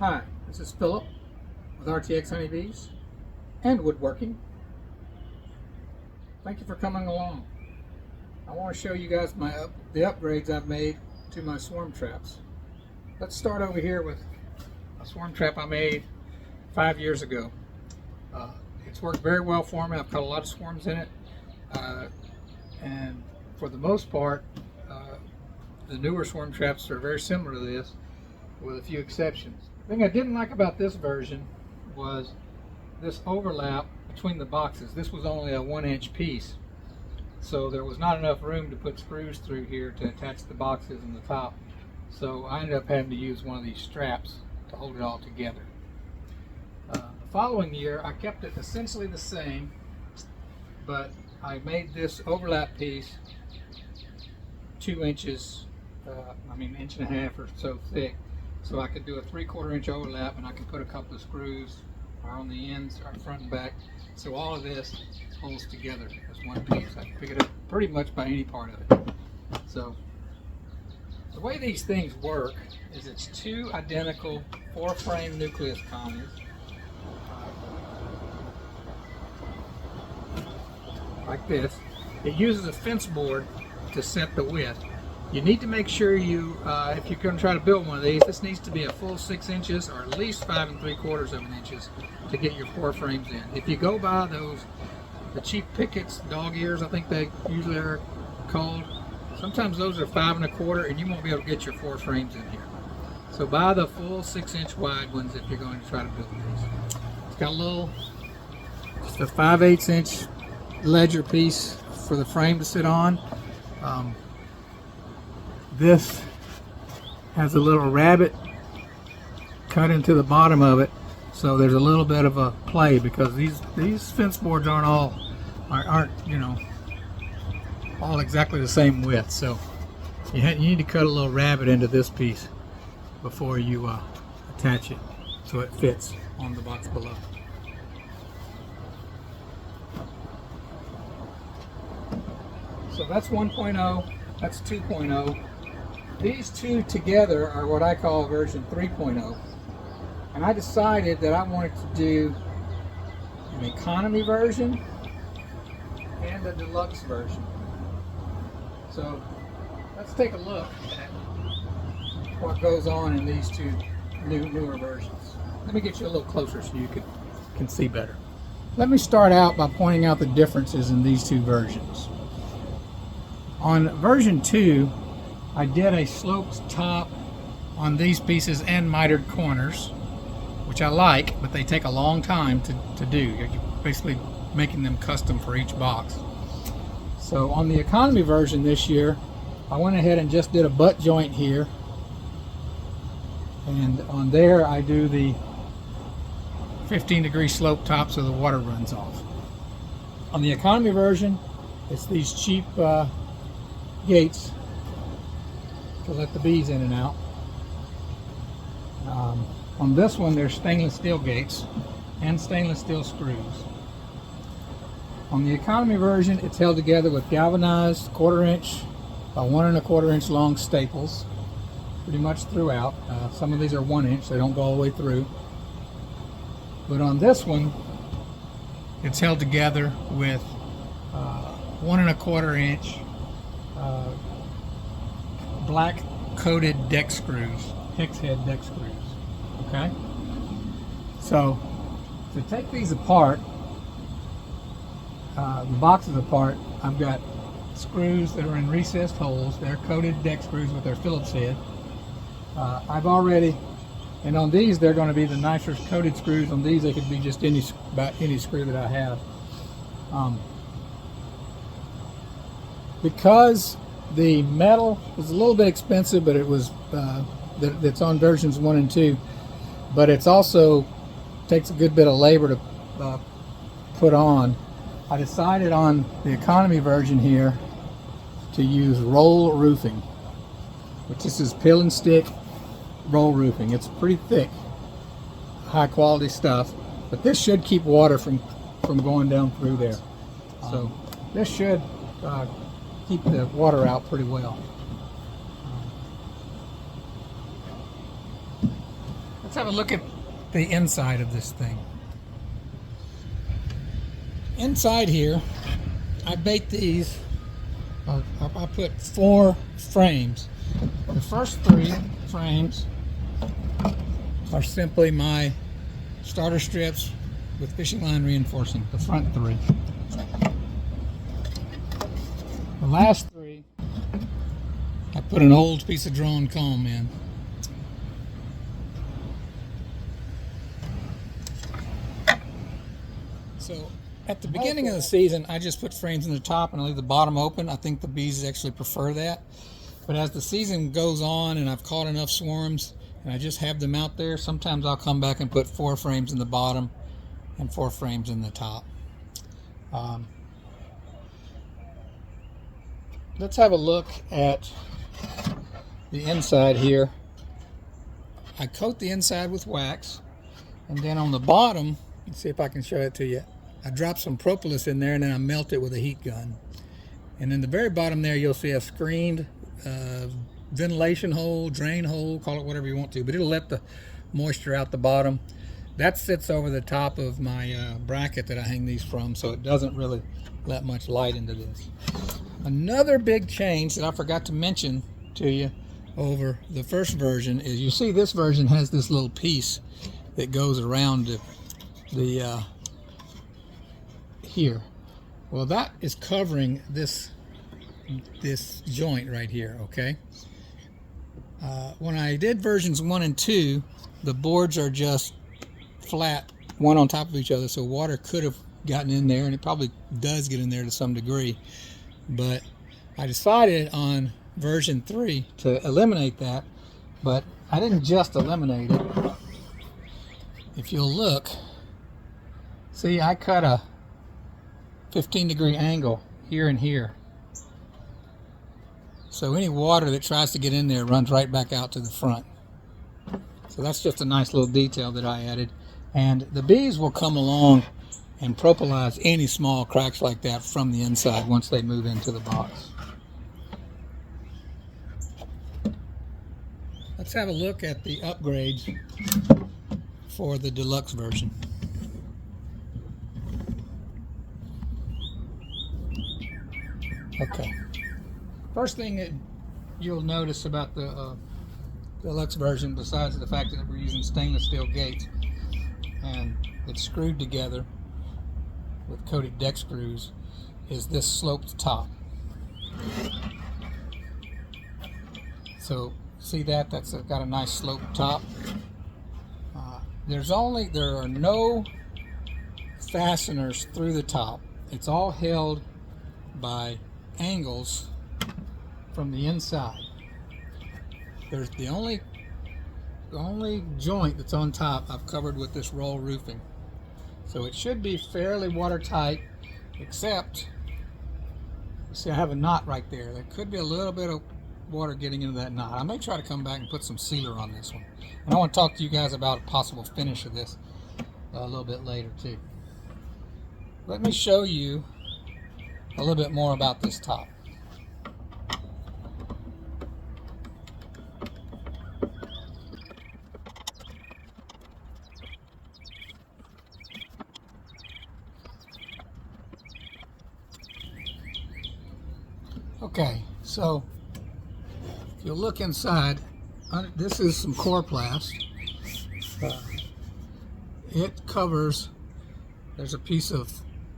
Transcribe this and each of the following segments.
Hi, this is Philip with RTX Honeybees and Woodworking. Thank you for coming along. I want to show you guys the upgrades I've made to my swarm traps. Let's start over here with a swarm trap I made 5 years ago. It's worked very well for me. I've caught a lot of swarms in it, and for the most part, the newer swarm traps are very similar to this, with a few exceptions. The thing I didn't like about this version was this overlap between the boxes. This was only a 1-inch piece, so there was not enough room to put screws through here to attach the boxes in the top. So I ended up having to use one of these straps to hold it all together. The following year I kept it essentially the same, but I made this overlap piece 2 inches, inch and a half or so thick, so I could do a 3/4 inch overlap, and I can put a couple of screws on the ends, or front and back, so all of this holds together as one piece. I can pick it up pretty much by any part of it. So the way these things work is it's two identical 4-frame nucleus colonies, like this. It uses a fence board to set the width. You need to make sure if you're going to try to build one of these, this needs to be a full 6 inches or at least 5 3/4 inches to get your 4 frames in. If you go by the cheap Pickett's dog ears, I think they usually are called, sometimes those are 5 1/4, and you won't be able to get your 4 frames in here. So buy the full 6-inch wide ones if you're going to try to build these. It's got just a 5/8 inch ledger piece for the frame to sit on. This has a little rabbet cut into the bottom of it, so there's a little bit of a play, because these fence boards aren't all exactly the same width. So you need to cut a little rabbet into this piece before you attach it so it fits on the box below. So that's 1.0, that's 2.0. These two together are what I call version 3.0. And I decided that I wanted to do an economy version and a deluxe version. So let's take a look at what goes on in these two newer versions. Let me get you a little closer so you can see better. Let me start out by pointing out the differences in these two versions. On version 2, I did a sloped top on these pieces and mitered corners, which I like, but they take a long time to do. You're basically making them custom for each box. So on the economy version this year, I went ahead and just did a butt joint here, and on there I do the 15-degree slope top so the water runs off. On the economy version, it's these cheap gates to let the bees in and out. On this one, there's stainless steel gates and stainless steel screws. On the economy version, it's held together with galvanized 1/4 inch by 1 1/4 inch long staples pretty much throughout. Some of these are 1 inch, they don't go all the way through. But on this one, it's held together with 1 1/4 inch black coated deck screws, hex head deck screws. Okay, so to take these apart, the boxes apart, I've got screws that are in recessed holes. They're coated deck screws with their Phillips head. And on these, they're going to be the nicer coated screws. On these, they could be just about any screw that I have. Because the metal is a little bit expensive, but it was that's on versions 1 and 2, but it's also takes a good bit of labor to put on. I decided on the economy version here to use roll roofing, which is peel and stick roll roofing. It's pretty thick, high quality stuff, but this should keep water from going down through there. So this should keep the water out pretty well. Let's have a look at the inside of this thing. Inside here, I bait these. I put 4 frames. The first 3 frames are simply my starter strips with fishing line reinforcing, the front 3. The last 3, I put an old piece of drawn comb in. So at the beginning of the season, I just put frames in the top and I leave the bottom open. I think the bees actually prefer that. But as the season goes on and I've caught enough swarms and I just have them out there, sometimes I'll come back and put 4 frames in the bottom and 4 frames in the top. Let's have a look at the inside here. I coat the inside with wax, and then on the bottom, let's see if I can show it to you, I drop some propolis in there and then I melt it with a heat gun. And in the very bottom there, you'll see a screened ventilation hole, drain hole, call it whatever you want to, but it'll let the moisture out the bottom. That sits over the top of my bracket that I hang these from, so it doesn't really let much light into this. Another big change that I forgot to mention to you over the first version is, you see this version has this little piece that goes around the here. Well, that is covering this joint right here, okay? When I did versions 1 and 2, the boards are just flat, one on top of each other, so water could have gotten in there, and it probably does get in there to some degree. But I decided on version 3 to eliminate that, but I didn't just eliminate it. If you'll look, see, I cut a 15-degree angle here and here. So any water that tries to get in there runs right back out to the front. So that's just a nice little detail that I added. And the bees will come along and propolize any small cracks like that from the inside once they move into the box. Let's have a look at the upgrades for the deluxe version. Okay. First thing that you'll notice about the deluxe version, besides the fact that we're using stainless steel gates and it's screwed together with coated deck screws, is this sloped top. So see that? That's got a nice sloped top. There are no fasteners through the top. It's all held by angles from the inside. There's the only joint that's on top I've covered with this roll roofing. So it should be fairly watertight, except, see, I have a knot right there. There could be a little bit of water getting into that knot. I may try to come back and put some sealer on this one. And I want to talk to you guys about a possible finish of this a little bit later too. Let me show you a little bit more about this top. Okay, so if you look inside, this is some Coroplast. It covers, there's a piece of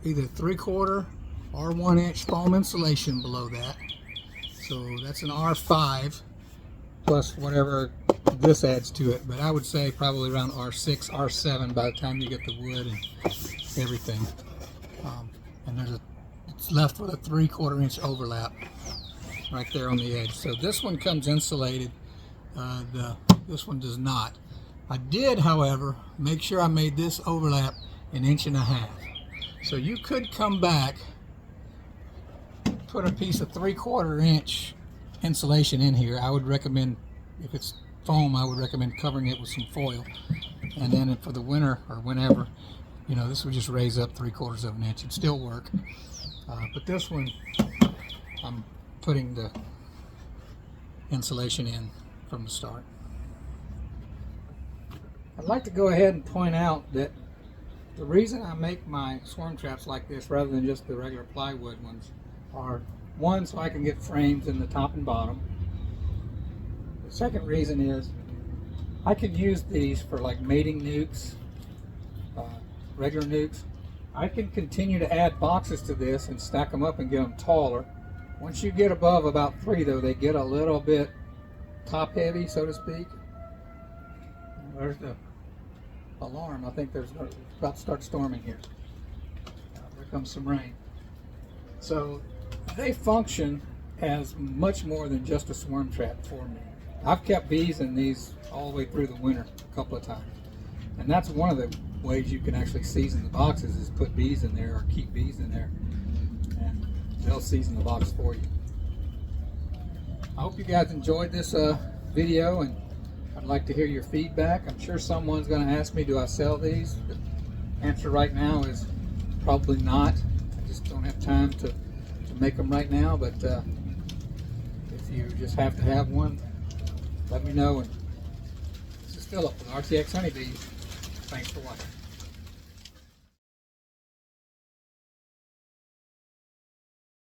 either 3/4 or 1 inch foam insulation below that. So that's an R5 plus whatever this adds to it. But I would say probably around R6, R7 by the time you get the wood and everything. And it's left with a 3/4 inch overlap right there on the edge. So this one comes insulated. This one does not. I did, however, make sure I made this overlap 1.5 inches. So you could come back, put a piece of 3/4 inch insulation in here. I would recommend, if it's foam, I would recommend covering it with some foil. And then for the winter or whenever, you know, this would just raise up 3/4 of an inch. It'd still work. But this one, I'm putting the insulation in from the start. I'd like to go ahead and point out that the reason I make my swarm traps like this rather than just the regular plywood ones are, one, so I can get frames in the top and bottom. The second reason is I can use these for like mating nukes, regular nukes. I can continue to add boxes to this and stack them up and get them taller. Once you get above about 3 though, they get a little bit top heavy, so to speak. There's the alarm. I think there's about to start storming here. There comes some rain. So they function as much more than just a swarm trap for me. I've kept bees in these all the way through the winter a couple of times. And that's one of the ways you can actually season the boxes, is put bees in there or keep bees in there. And they'll season the box for you. I hope you guys enjoyed this video, and I'd like to hear your feedback. I'm sure someone's going to ask me, do I sell these? The answer right now is probably not. I just don't have time to make them right now, but if you just have to have one, let me know. And this is Philip with RTX Honeybees. Thanks for watching.